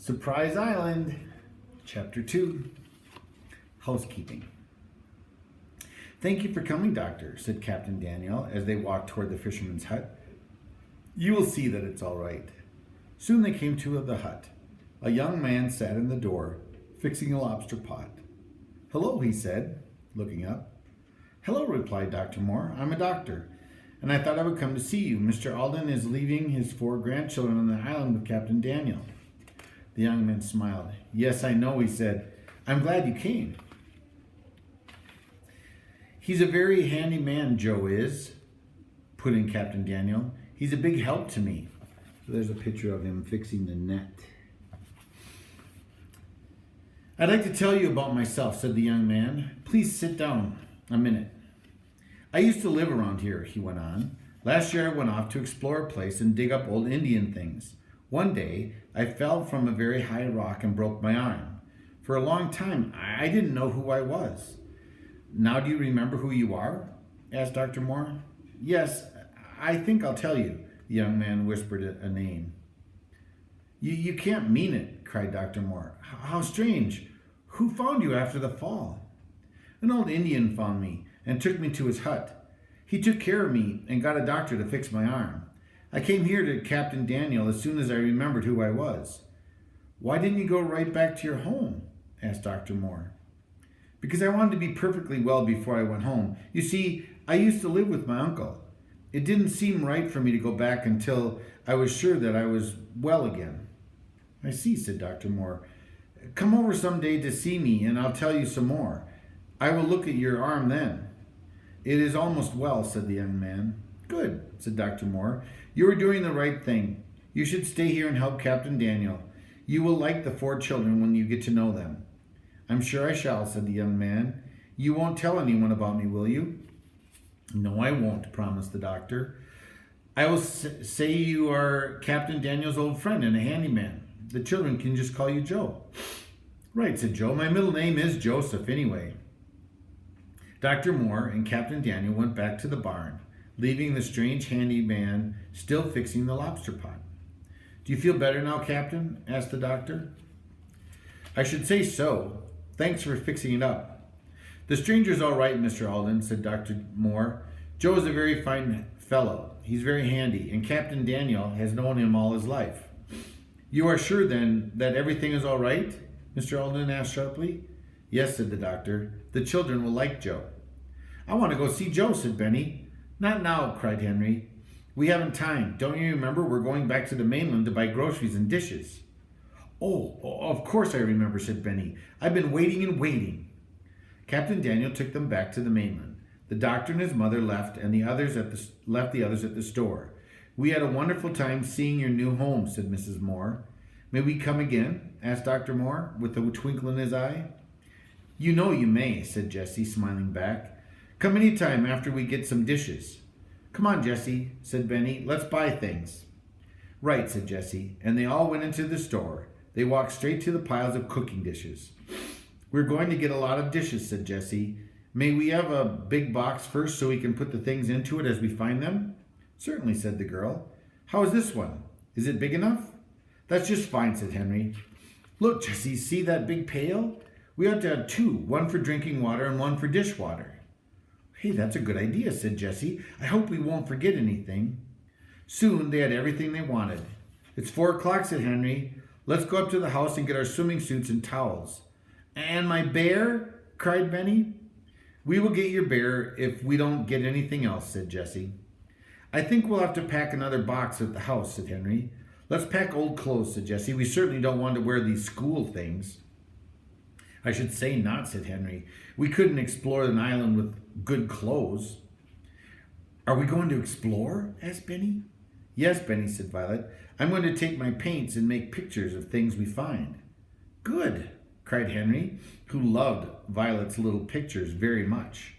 Surprise Island, Chapter 2, Housekeeping. "Thank you for coming, Doctor," said Captain Daniel as they walked toward the fisherman's hut. "You will see that it's all right." Soon they came to the hut. A young man sat in the door, fixing a lobster pot. "Hello," he said, looking up. "Hello," replied Dr. Moore. "I'm a doctor, and I thought I would come to see you. Mr. Alden is leaving his 4 grandchildren on the island with Captain Daniel." The young man smiled. "Yes, I know," he said. "I'm glad you came." "He's a very handy man, Joe is," put in Captain Daniel. "He's a big help to me." So there's a picture of him fixing the net. "I'd like to tell you about myself," said the young man. "Please sit down a minute. I used to live around here," he went on. "Last year I went off to explore a place and dig up old Indian things. One day I fell from a very high rock and broke my arm. For a long time I didn't know who I was." "Now do you remember who you are?" asked Dr. Moore. "Yes, I think I'll tell you." The young man whispered a name. You can't mean it," cried Dr. Moore. "How strange. Who found you after the fall?" "An old Indian found me and took me to his hut. He took care of me and got a doctor to fix my arm. I came here to Captain Daniel as soon as I remembered who I was." "Why didn't you go right back to your home?" asked Dr. Moore. "Because I wanted to be perfectly well before I went home. You see, I used to live with my uncle. It didn't seem right for me to go back until I was sure that I was well again." "I see," said Dr. Moore. "Come over some day to see me and I'll tell you some more. I will look at your arm then." "It is almost well," said the young man. "Good," said Dr. Moore. "You are doing the right thing. You should stay here and help Captain Daniel. You will like the 4 children when you get to know them." "I'm sure I shall," said the young man. "You won't tell anyone about me, will you?" "No, I won't," promised the doctor. "I will say you are Captain Daniel's old friend and a handyman. The children can just call you Joe." "Right," said Joe. "My middle name is Joseph anyway." Dr. Moore and Captain Daniel went back to the barn, leaving the strange handyman still fixing the lobster pot. "Do you feel better now, Captain?" asked the doctor. "I should say so. Thanks for fixing it up." "The stranger's all right, Mr. Alden," said Dr. Moore. "Joe is a very fine fellow. He's very handy, and Captain Daniel has known him all his life." "You are sure, then, that everything is all right?" Mr. Alden asked sharply. "Yes," said the doctor. "The children will like Joe." "I want to go see Joe," said Benny. "Not now," cried Henry. "We haven't time. Don't you remember we're going back to the mainland to buy groceries and dishes?" Oh, of course I remember," said Benny. "I've been waiting and waiting." Captain Daniel took them back to the mainland. The doctor and his mother left the others at the store. "We had a wonderful time seeing your new home," said Mrs. Moore. "May we come again?" asked Dr. Moore, with a twinkle in his eye. "You know you may," said Jessie, smiling back. "Come any time after we get some dishes." "Come on, Jessie," said Benny. "Let's buy things." "Right," said Jessie, and they all went into the store. They walked straight to the piles of cooking dishes. "We're going to get a lot of dishes," said Jessie. "May we have a big box first so we can put the things into it as we find them?" "Certainly," said the girl. "How is this one? Is it big enough?" "That's just fine," said Henry. "Look, Jessie, see that big pail? We ought to have 2, one for drinking water and one for dishwater." "Hey, that's a good idea," said Jessie. "I hope we won't forget anything." Soon they had everything they wanted. "It's 4 o'clock," said Henry. "Let's go up to the house and get our swimming suits and towels." "And my bear?" cried Benny. "We will get your bear if we don't get anything else," said Jessie. "I think we'll have to pack another box at the house," said Henry. "Let's pack old clothes," said Jessie. "We certainly don't want to wear these school things." "I should say not," said Henry. "We couldn't explore an island with good clothes." "Are we going to explore?" asked Benny. "Yes, Benny," said Violet. "I'm going to take my paints and make pictures of things we find." "Good," cried Henry, who loved Violet's little pictures very much.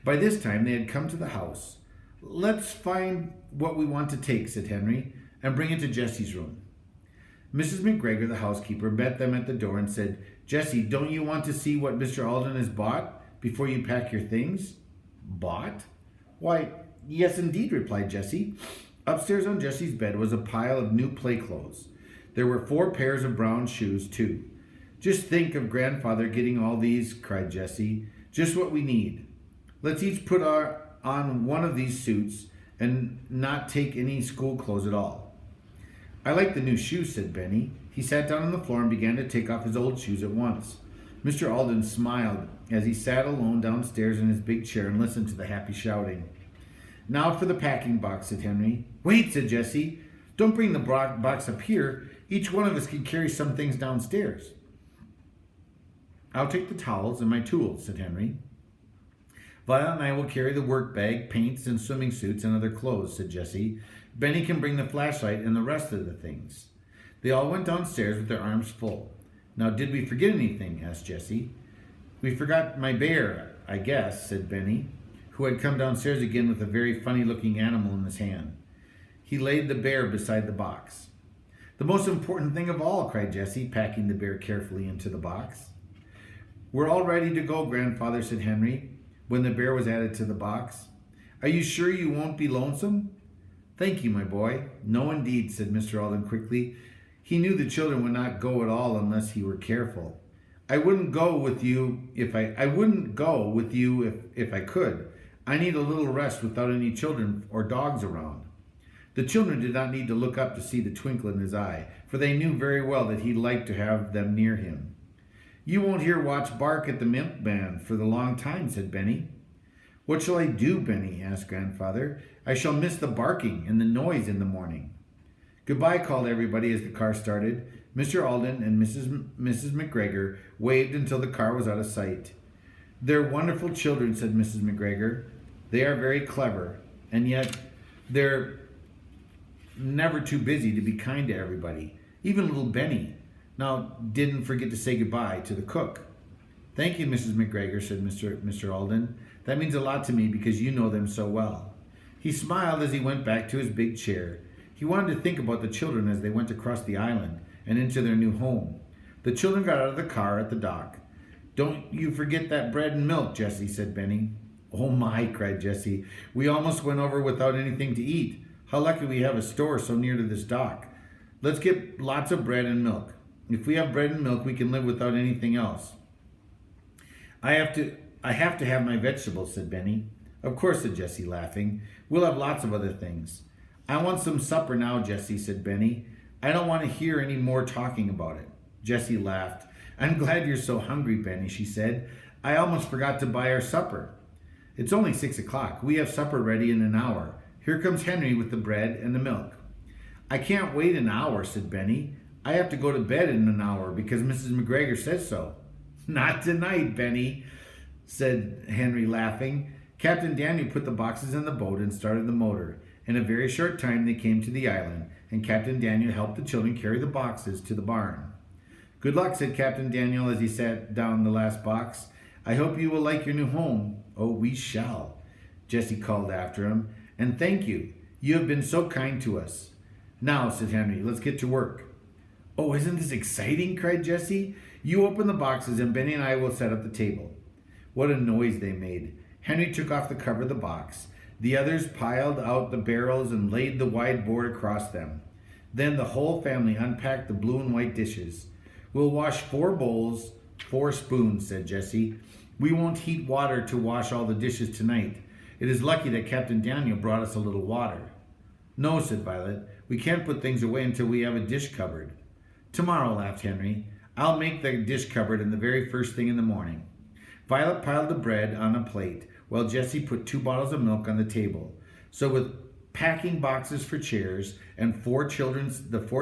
By this time they had come to the house. "Let's find what we want to take," said Henry, "and bring it to Jessie's room." Mrs. McGregor, the housekeeper, met them at the door and said, "Jessie, don't you want to see what Mr. Alden has bought before you pack your things?" "Bought? Why, yes, indeed," replied Jessie. Upstairs on Jessie's bed was a pile of new play clothes. There were 4 pairs of brown shoes, too. Just think of Grandfather getting all these, cried Jessie. Just what we need. Let's each put on one of these suits and not take any school clothes at all. I like the new shoes, said Benny. He sat down on the floor and began to take off his old shoes at once. Mr. Alden smiled as he sat alone downstairs in his big chair and listened to the happy shouting. Now for the packing box, said Henry. Wait, said Jessie. Don't bring the box up here. Each one of us can carry some things downstairs. I'll take the towels and my tools, said Henry. Violet and I will carry the work bag, paints, and swimming suits and other clothes, said Jessie. Benny can bring the flashlight and the rest of the things. They all went downstairs with their arms full. Now, did we forget anything? Asked Jessie. We forgot my bear, I guess, said Benny, who had come downstairs again with a very funny-looking animal in his hand. He laid the bear beside the box. The most important thing of all, cried Jessie, packing the bear carefully into the box. We're all ready to go, Grandfather, said Henry, when the bear was added to the box. Are you sure you won't be lonesome? Thank you, my boy. No, indeed, said Mr. Alden quickly. He knew the children would not go at all unless he were careful. I wouldn't go with you if I could. I need a little rest without any children or dogs around. The children did not need to look up to see the twinkle in his eye, for they knew very well that he liked to have them near him. You won't hear Watch bark at the milkman for the long time, said Benny. What shall I do, Benny? Asked Grandfather. I shall miss the barking and the noise in the morning. Goodbye, called everybody as the car started. Mr. Alden and Mrs. McGregor waved until the car was out of sight. They're wonderful children, said Mrs. McGregor. They are very clever, and yet they're never too busy to be kind to everybody, even little Benny. Now, didn't forget to say goodbye to the cook. Thank you, Mrs. McGregor, said Mr. Alden. That means a lot to me because you know them so well. He smiled as he went back to his big chair. He wanted to think about the children as they went across the island and into their new home. The children got out of the car at the dock. Don't you forget that bread and milk, Jessie, said Benny. Oh my, cried Jessie. We almost went over without anything to eat. How lucky we have a store so near to this dock. Let's get lots of bread and milk. If we have bread and milk, we can live without anything else. I have to have my vegetables, said Benny. Of course, said Jessie, laughing. We'll have lots of other things. I want some supper now, Jessie, said Benny. I don't want to hear any more talking about it. Jessie laughed. I'm glad you're so hungry, Benny, she said. I almost forgot to buy our supper. It's only 6 o'clock. We have supper ready in an hour. Here comes Henry with the bread and the milk. I can't wait an hour, said Benny. I have to go to bed in an hour because Mrs. McGregor says so. Not tonight, Benny, said Henry, laughing. Captain Daniel put the boxes in the boat and started the motor. In a very short time they came to the island, and Captain Daniel helped the children carry the boxes to the barn. Good luck, said Captain Daniel as he sat down the last box. I hope you will like your new home. Oh, we shall, Jessie called after him. And thank you. You have been so kind to us. Now, said Henry, let's get to work. Oh, isn't this exciting? Cried Jessie. You open the boxes and Benny and I will set up the table. What a noise they made. Henry took off the cover of the box. The others piled out the barrels and laid the wide board across them. Then the whole family unpacked the blue and white dishes. We'll wash 4 bowls, 4 spoons, said Jessie. We won't heat water to wash all the dishes tonight. It is lucky that Captain Daniel brought us a little water. No, said Violet. We can't put things away until we have a dish cupboard. Tomorrow, laughed Henry. I'll make the dish cupboard in the very first thing in the morning. Violet piled the bread on a plate, while Jessie put 2 bottles of milk on the table. So with packing boxes for chairs and the 4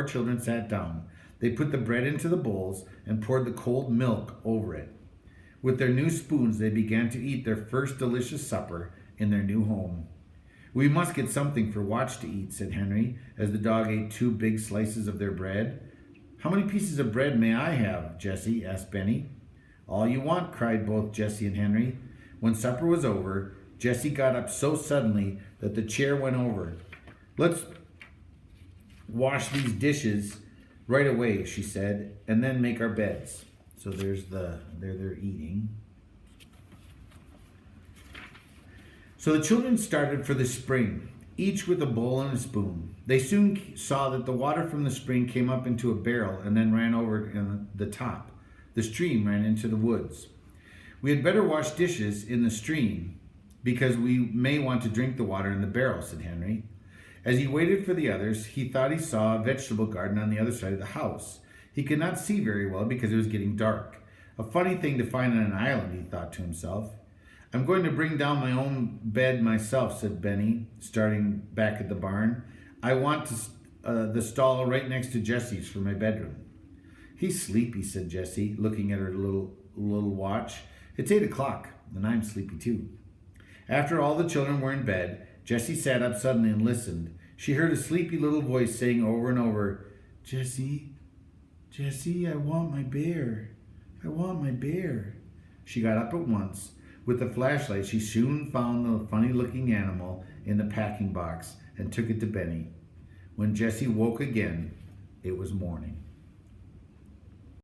children sat down. They put the bread into the bowls and poured the cold milk over it. With their new spoons, they began to eat their first delicious supper in their new home. We must get something for Watch to eat, said Henry, as the dog ate 2 big slices of their bread. How many pieces of bread may I have, Jessie? Asked Benny. All you want, cried both Jessie and Henry. When supper was over, Jessie got up so suddenly that the chair went over. Let's wash these dishes right away, she said, and then make our beds. So there they're eating. So the children started for the spring. each with a bowl and a spoon. They soon saw that the water from the spring came up into a barrel and then ran over in the top. The stream ran into the woods. We had better wash dishes in the stream because we may want to drink the water in the barrel, said Henry. As he waited for the others, he thought he saw a vegetable garden on the other side of the house. He could not see very well because it was getting dark. A funny thing to find on an island, he thought to himself. I'm going to bring down my own bed myself, said Benny, starting back at the barn. I want the stall right next to Jessie's for my bedroom. He's sleepy, said Jessie, looking at her little watch. It's 8 o'clock, and I'm sleepy too. After all the children were in bed, Jessie sat up suddenly and listened. She heard a sleepy little voice saying over and over, Jessie, Jessie, I want my bear. I want my bear. She got up at once. With the flashlight, she soon found the funny-looking animal in the packing box and took it to Benny. When Jessie woke again, it was morning.